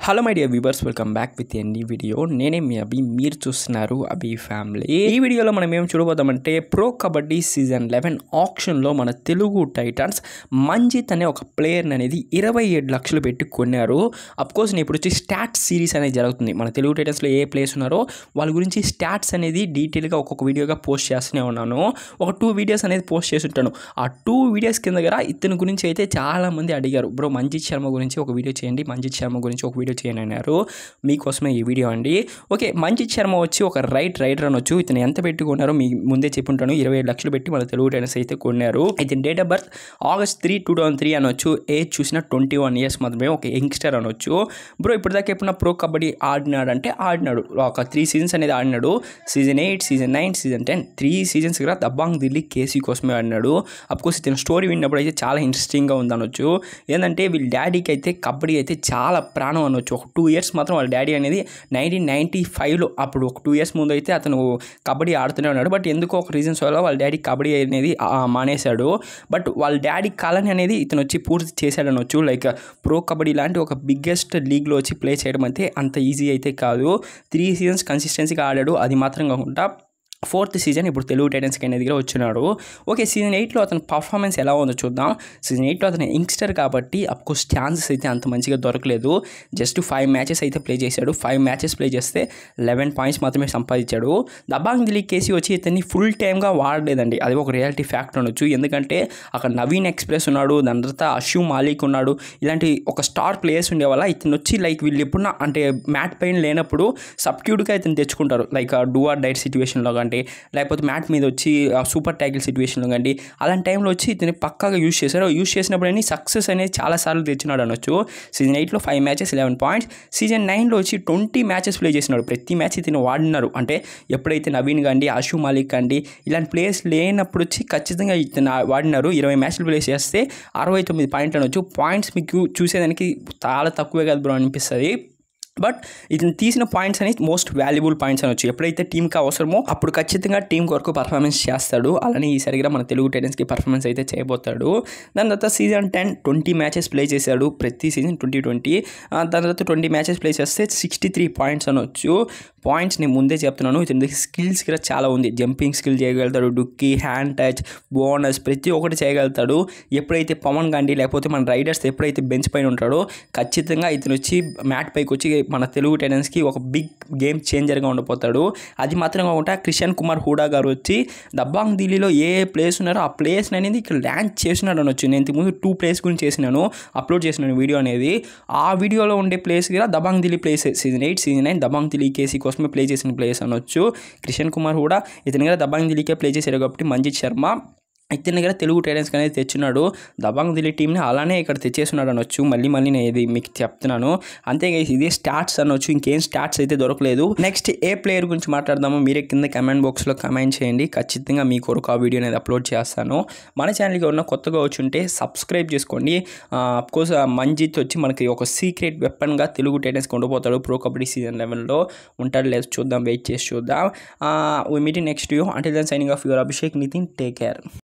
Hello my dear viewers, welcome back with a new video. నేనే మీ అభి, మీరు చూస్తున్నారు అభి family. ఈ వీడియోలో మనం ఏం చూడబోతామంటే ప్రో కబడ్డీ సీజన్ 11 ఆప్షన్లో మన తెలుగు టైటన్స్ మంజిత్ అనే ఒక ప్లేయర్ని అనేది 27 లక్షలు పెట్టి కొన్నారు. అఫ్కోర్స్ నేను ఇప్పుడు వచ్చి స్టాట్స్ సిరీస్ అనేది జరుగుతుంది. మన తెలుగు టైటన్స్లో ఏ ప్లేయర్స్ ఉన్నారో వాళ్ళ గురించి స్టాట్స్ అనేది డీటెయిల్గా ఒక్కొక్క వీడియోగా పోస్ట్ చేస్తూనే ఉన్నాను. ఒక 2 వీడియోస్ అనేది పోస్ట్ చేసి ఉంటాను. ఆ 2 వీడియోస్ కింద దగ్గర ఇతని గురించి అయితే చాలామంది అడిగారు, బ్రో మంజిత్ శర్మ గురించి ఒక వీడియో చేయండి, మంజిత్ శర్మ గురించి ఒక వీడియో చేయని అన్నారు. మీకోసమే ఈ వీడియో అండి. ఓకే, మంజిత్ శర్మ వచ్చి ఒక రైడర్ అనొచ్చు. ఇతను ఎంత పెట్టి కొన్నారో మీ ముందే చెప్పుంటాను. 27 లక్షలు పెట్టి మన తెలుగు టైటన్స్ అయితే కొన్నారు. ఇతని డేట్ ఆఫ్ బర్త్ August 3, 2003 అనొచ్చు. ఏజ్ చూసిన 21 ఇయర్స్ మాత్రమే. ఒక యంగ్స్టర్ అనొచ్చు. బ్రో ఇప్పటిదాకా ఎప్పుడన్నా ప్రో కబడ్డీ ఆడినాడంటే ఆడినాడు. ఒక 3 సీజన్స్ అనేది ఆడినాడు. సీజన్ 8, సీజన్ 9, సీజన్ 10 3 సీజన్స్ కూడా దబాంగ్ ఢిల్లీ కేసీ కోసమే ఆడినాడు. అఫ్కోర్స్ ఇతను స్టోరీ విన్నప్పుడు అయితే చాలా ఇంట్రెస్టింగ్గా ఉందనొచ్చు. ఏంటంటే వీళ్ళ డాడీకి అయితే కబడ్డీ అయితే చాలా ప్రాణం అనొచ్చు. ఒక 2 ఇయర్స్ మాత్రం వాళ్ళ డాడీ అనేది 1995లో అప్పుడు ఒక 2 ఇయర్స్ ముందు అయితే అతను కబడ్డీ ఆడుతూనే ఉన్నాడు. బట్ ఎందుకో ఒక రీజన్స్ వల్ల వాళ్ళ డాడీ కబడ్డీ అనేది మానేశాడు. బట్ వాళ్ళ డాడీ కళని అనేది ఇతను వచ్చి పూర్తి చేశాడనొచ్చు. లైక్ ప్రో కబడ్డీ లాంటి ఒక బిగ్గెస్ట్ లీగ్లో వచ్చి ప్లే చేయడం అయితే అంత ఈజీ అయితే కాదు. 3 సీజన్స్ కన్సిస్టెన్సీగా ఆడాడు. అది మాత్రం కాకుండా 4th సీజన్ ఇప్పుడు తెలుగు టైటన్స్కి అనేది దగ్గర వచ్చినాడు. ఓకే, సీజన్ 8లో అతని పర్ఫార్మెన్స్ ఎలా ఉందో చూద్దాం. సీజన్ 8లో అతను యంగ్స్టర్ కాబట్టి అఫ్కోర్స్ ఛాన్సెస్ అయితే అంత మంచిగా దొరకలేదు. జస్ట్ 5 మ్యాచెస్ అయితే ప్లే చేశాడు. 5 మ్యాచెస్ ప్లే చేస్తే 11 పాయింట్స్ మాత్రమే సంపాదించాడు. దబాంగ్ ఢిల్లీ కేసీ వచ్చి ఇతన్ని ఫుల్ టైమ్గా వాడలేదండి. అది ఒక రియాలిటీ ఫ్యాక్ట్ అనొచ్చు. ఎందుకంటే అక్కడ నవీన్ ఎక్స్ప్రెస్ ఉన్నాడు, దాని తర్వాత అషు మాలిక్ ఉన్నాడు. ఇలాంటి ఒక స్టార్ ప్లేయర్స్ ఉండే వల్ల ఇతను వచ్చి లైక్ వీళ్ళు ఎప్పుడన్నా అంటే మ్యాట్ పైన లేనప్పుడు సబ్క్యూట్గా ఇతను తెచ్చుకుంటారు. లైక్ డూ ఆర్ డైట్ సిచ్యువేషన్లో కానీ లేకపోతే మ్యాట్ మీద వచ్చి సూపర్ ట్యాకిల్ సిచ్యువేషన్లో కానీ అలాంటి టైంలో వచ్చి ఇతని పక్కాగా యూజ్ చేశారు. యూజ్ చేసినప్పుడు సక్సెస్ అనేది చాలాసార్లు తెచ్చినాడు అనొచ్చు. సీజన్ 8లో 5 మ్యాచెస్ 11 పాయింట్స్. సీజన్ 9లో వచ్చి 20 మ్యాచెస్ ప్లే చేసినాడు. ప్రతి మ్యాచ్ ఇతను వాడినారు. అంటే ఎప్పుడైతే నవీన్ కానీ అషు మాలిక్ కానీ ఇలాంటి ప్లేయర్స్ లేనప్పుడు వచ్చి ఖచ్చితంగా ఇతను వాడినారు. 20 మ్యాచ్లు ప్లే చేస్తే 69 పాయింట్లు అనొచ్చు. పాయింట్స్ మీకు చూసేదానికి చాలా తక్కువే కదా బ్రో అనిపిస్తుంది. బట్ ఇతను తీసిన పాయింట్స్ అనేది మోస్ట్ వాల్యుబుల్ పాయింట్స్ అనొచ్చు. ఎప్పుడైతే టీంకి అవసరమో అప్పుడు ఖచ్చితంగా టీం కొరకు పర్ఫార్మెన్స్ చేస్తాడు. అలానే ఈసారి కూడా మన తెలుగు టైటన్స్కి పర్ఫార్మెన్స్ అయితే చేయబోతాడు. దాని తర్వాత సీజన్ 10 20 మ్యాచెస్ ప్లే చేశాడు. ప్రతి సీజన్ 20. దాని తర్వాత 20 మ్యాచెస్ ప్లే చేస్తే 63 పాయింట్స్ అనొచ్చు. పాయింట్స్ నేను ముందే చెప్తున్నాను. ఇతని స్కిల్స్ కూడా చాలా ఉంది. జంపింగ్ స్కిల్ చేయగలుగుతాడు, డుక్కీ, హ్యాండ్ టచ్, బోనస్ ప్రతి ఒక్కటి చేయగలుగుతాడు. ఎప్పుడైతే పవన్ గాంధీ లేకపోతే మన రైడర్స్ ఎప్పుడైతే బెంచ్ పైన ఉంటాడో ఖచ్చితంగా ఇతను వచ్చి మ్యాట్ పైకి వచ్చి మన తెలుగు టైటన్స్కి ఒక బిగ్ గేమ్ చేంజర్గా ఉండిపోతాడు. అది మాత్రం కాకుండా కిషన్ కుమార్ హూడా గారు వచ్చి దబాంగ్ ఢిల్లీలో ఏ ప్లేస్ ఉన్నారో ఆ ప్లేస్ అనేది ఇక్కడ ల్యాండ్ చేసినాడు అనొచ్చు. నేను ఇంతకుముందు 2 ప్లేస్ గురించి చేసినాను, అప్లోడ్ చేసినాను వీడియో అనేది. ఆ వీడియోలో ఉండే ప్లేస్ కూడా Dabang Delhi place. Season 8, season 9 Dabang Delhi KC కోసమే ప్లే చేసిన ప్లేస్ అనొచ్చు. కిషన్ కుమార్ హూడా ఇతని కూడా దబాంగ్ ఢిల్లీకే ప్లే చేశాడు కాబట్టి మంజిత్ శర్మ ఇతని దగ్గర తెలుగు టైటన్స్కి అనేది తెచ్చున్నాడు. దబాంగ్ ఢిల్లీ టీంని అలానే ఇక్కడ తెచ్చేస్తున్నాడు అనొచ్చు. మళ్ళీ నేను ఇది మీకు చెప్తున్నాను. అంతే ఇదే స్టాట్స్ అనొచ్చు. ఇంకేం స్టాట్స్ అయితే దొరకలేదు. నెక్స్ట్ ఏ ప్లేయర్ గురించి మాట్లాడదామో మీరే కింద కమెంట్ బాక్స్లో కమెంట్ చేయండి. ఖచ్చితంగా మీ కొరకు ఆ వీడియో అనేది అప్లోడ్ చేస్తాను. మన ఛానల్కి ఉన్న కొత్తగా వచ్చుంటే సబ్స్క్రైబ్ చేసుకోండి. అఫ్కోర్స్ మంజిత్ వచ్చి మనకి ఒక సీక్రెట్ వెపన్గా తెలుగు టైటన్స్కి ఉండిపోతాడు. ప్రో కబడ్డీ సీజన్ 11లో ఉంటాడు లేదు చూద్దాం, వెయిట్ చేసి చూద్దాం. We meet in next video. Until then signing off your Abhishek Nitin. Take care.